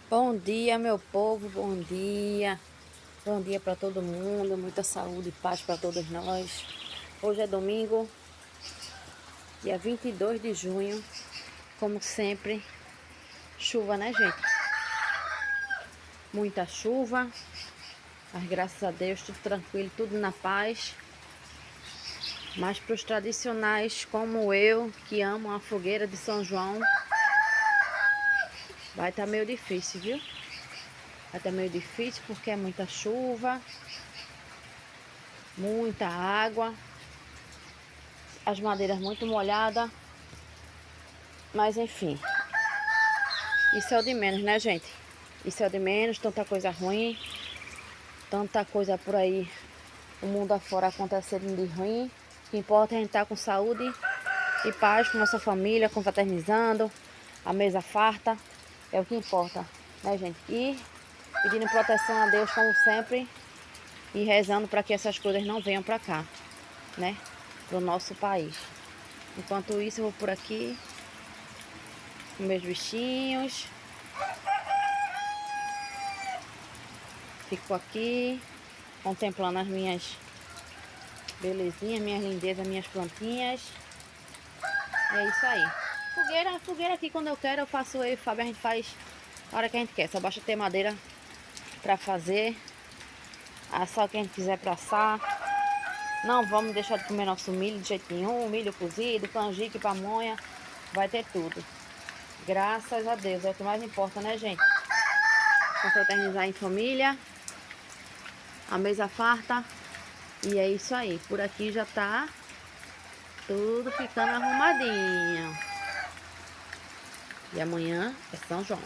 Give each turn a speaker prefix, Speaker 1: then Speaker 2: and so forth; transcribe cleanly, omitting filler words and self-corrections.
Speaker 1: Bom dia, meu povo, bom dia. Bom dia para todo mundo, muita saúde e paz para todos nós. Hoje é domingo, dia 22 de junho. Como sempre, chuva, né, gente? Muita chuva, mas graças a Deus, tudo tranquilo, tudo na paz. Mas para os tradicionais como eu, que amam a fogueira de São João, vai estar meio difícil, viu? Vai estar meio difícil porque é muita chuva, muita água, as madeiras muito molhadas. Mas enfim, isso é o de menos, né, gente? Isso é o de menos, tanta coisa ruim, tanta coisa por aí, o mundo afora acontecendo de ruim. O que importa é a gente estar com saúde e paz com nossa família, confraternizando, a mesa farta, é o que importa, né, gente? E pedindo proteção a Deus, como sempre, e rezando para que essas coisas não venham para cá, né? Para o nosso país. Enquanto isso, eu vou por aqui com meus bichinhos. Fico aqui contemplando as minhas belezinhas, minhas lindezas, minhas plantinhas. E é isso aí. Fogueira aqui quando eu quero, eu faço eu e o Fábio, a gente faz a hora que a gente quer. Só basta ter madeira pra fazer. Assar o que a gente quiser pra assar. Não vamos deixar de comer nosso milho de jeito nenhum. Milho cozido, canjica, pamonha. Vai ter tudo. Graças a Deus, é o que mais importa, né, gente? Confraternizar em família. A mesa farta. E é isso aí. Por aqui já tá tudo ficando arrumadinho. E amanhã é São João.